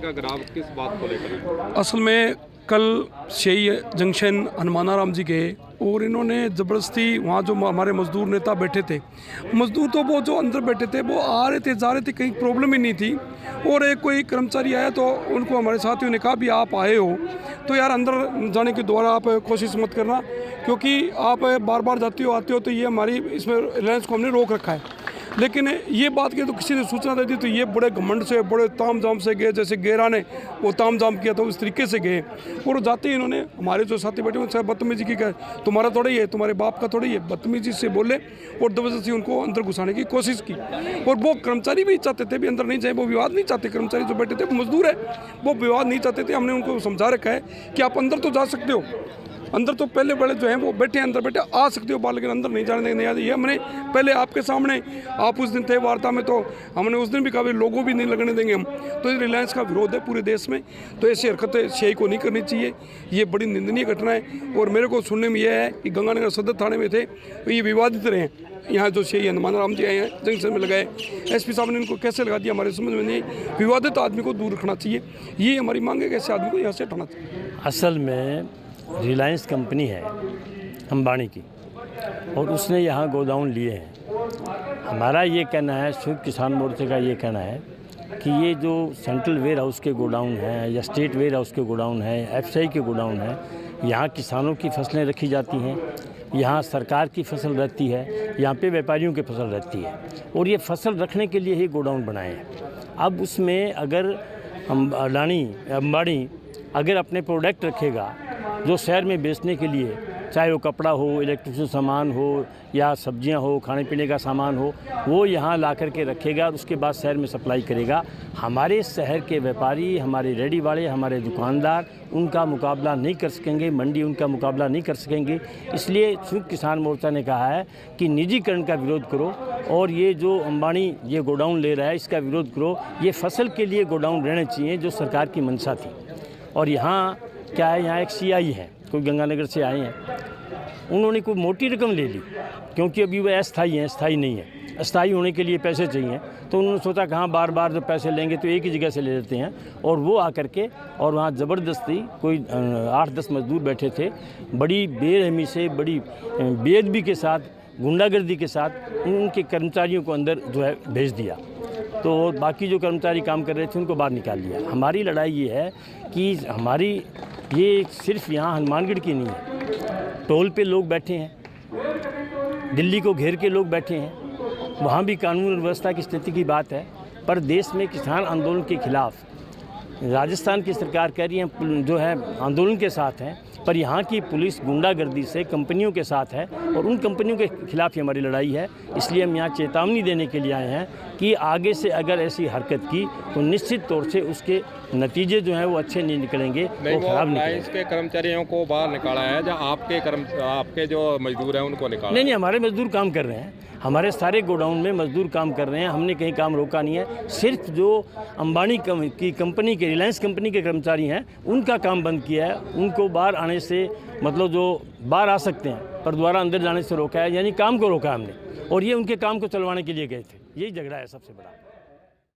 का ग्राफ किस बात को लेकर है? असल में कल शेई जंक्शन हनुमाना राम जी गए और इन्होंने ज़बरदस्ती वहाँ जो हमारे मज़दूर नेता बैठे थे, मज़दूर तो वो जो अंदर बैठे थे वो आ रहे थे जा रहे थे, कहीं प्रॉब्लम ही नहीं थी। और एक कोई कर्मचारी आया तो उनको हमारे साथियों ने कहा भी आप आए हो तो यार अंदर जाने की दोबारा आप कोशिश मत करना, क्योंकि आप बार बार जाते हो आते हो तो ये हमारी इसमें रिलायंस को हमने रोक रखा है। लेकिन ये बात की तो किसी ने सूचना दे दी तो ये बड़े घमंड से बड़े ताम झाम से गए, जैसे गेरा ने वो ताम झाम किया था उस तरीके से गए। और जाते ही इन्होंने हमारे जो साथी बैठे उनसे बदतमीजी की, कहा तुम्हारा थोड़ा ही है, तुम्हारे बाप का थोड़ा ही है, बदतमीजी से बोले और जबरदस्ती उनको अंदर घुसाने की कोशिश की। और वो कर्मचारी भी चाहते थे भी अंदर नहीं जाए, वो विवाद नहीं चाहते, कर्मचारी जो बैठे थे मजदूर है वो विवाद नहीं चाहते थे। हमने उनको समझा रखा है कि आप अंदर तो जा सकते हो, अंदर तो पहले बड़े जो हैं वो बैठे हैं अंदर बैठे आ सकते हो बाहर, लेकिन अंदर नहीं जाने देंगे। ये हमने पहले आपके सामने, आप उस दिन थे वार्ता में तो हमने उस दिन भी कहा लोगों भी नहीं लगने देंगे हम। तो रिलायंस का विरोध है पूरे देश में, तो ऐसी हरकतें शेई को नहीं करनी चाहिए, ये बड़ी निंदनीय घटना है। और मेरे को सुनने में यह है कि गंगानगर सदर थाने में थे तो ये विवादित रहे हैं, यहाँ जो शेई हनुमाना राम जी आए हैं जंक्शन में लगाए, एसपी साहब ने इनको कैसे लगा दिया हमारे समझ में नहीं। विवादित आदमी को दूर रखना चाहिए, ये हमारी मांग है कि ऐसे आदमी को यहाँ से हटाना चाहिए। असल में रिलायंस कंपनी है अंबानी की और उसने यहाँ गोडाउन लिए हैं। हमारा ये कहना है, संयुक्त किसान मोर्चे का ये कहना है कि ये जो सेंट्रल वेयर हाउस के गोडाउन हैं या स्टेट वेयर हाउस के गोडाउन हैं, एफसीआई के गोडाउन हैं, यहाँ किसानों की फसलें रखी जाती हैं, यहाँ सरकार की फसल रहती है, यहाँ पे व्यापारियों की फसल रहती है और ये फसल रखने के लिए ही गोडाउन बनाए हैं। अब उसमें अगर अंबानी अगर अपने प्रोडक्ट रखेगा जो शहर में बेचने के लिए, चाहे वो कपड़ा हो, इलेक्ट्रिक सामान हो या सब्जियां हो, खाने पीने का सामान हो, वो यहाँ ला कर के रखेगा और उसके बाद शहर में सप्लाई करेगा। हमारे शहर के व्यापारी, हमारे रेडी वाले, हमारे दुकानदार उनका मुकाबला नहीं कर सकेंगे, मंडी उनका मुकाबला नहीं कर सकेंगे। इसलिए संयुक्त किसान मोर्चा ने कहा है कि निजीकरण का विरोध करो और ये जो अंबानी ये गोडाउन ले रहा है इसका विरोध करो। ये फसल के लिए गोडाउन रहने चाहिए जो सरकार की मंशा थी। और यहाँ क्या है, यहाँ एक सीआई है, कोई गंगानगर से आए हैं, उन्होंने कोई मोटी रकम ले ली क्योंकि अभी वह अस्थाई हैं, स्थाई नहीं है। अस्थाई होने के लिए पैसे चाहिए तो उन्होंने सोचा कि हाँ बार बार जब पैसे लेंगे तो एक ही जगह से ले लेते हैं। और वो आकर के और वहाँ ज़बरदस्ती कोई 8-10 मजदूर बैठे थे, बड़ी बेरहमी से, बड़ी बेअदबी के साथ, गुंडागर्दी के साथ उनके कर्मचारियों को अंदर जो है भेज दिया। तो बाकी जो कर्मचारी काम कर रहे थे उनको बाहर निकाल लिया। हमारी लड़ाई ये है कि हमारी ये सिर्फ यहाँ हनुमानगढ़ की नहीं है, टोल पे लोग बैठे हैं, दिल्ली को घेर के लोग बैठे हैं, वहाँ भी कानून और व्यवस्था की स्थिति की बात है। पर देश में किसान आंदोलन के खिलाफ राजस्थान की सरकार कह रही है जो है आंदोलन के साथ है, पर यहाँ की पुलिस गुंडागर्दी से कंपनियों के साथ है और उन कंपनियों के खिलाफ ही हमारी लड़ाई है। इसलिए हम यहाँ चेतावनी देने के लिए आए हैं कि आगे से अगर ऐसी हरकत की तो निश्चित तौर से उसके नतीजे जो हैं वो अच्छे नहीं निकलेंगे, वो खराब निकलेंगे। इसके कर्मचारियों को बाहर निकाला है या आपके जो मजदूर हैं उनको निकाला? नहीं, हमारे मजदूर काम कर रहे हैं, हमारे सारे गोडाउन में मजदूर काम कर रहे हैं, हमने कहीं काम रोका नहीं है। सिर्फ जो अंबानी की कंपनी के, रिलायंस कंपनी के कर्मचारी हैं उनका काम बंद किया है, उनको बाहर आने से मतलब जो बाहर आ सकते हैं पर दोबारा अंदर जाने से रोका है, यानी काम को रोका है हमने। और ये उनके काम को चलवाने के लिए गए थे, यही झगड़ा है सबसे बड़ा।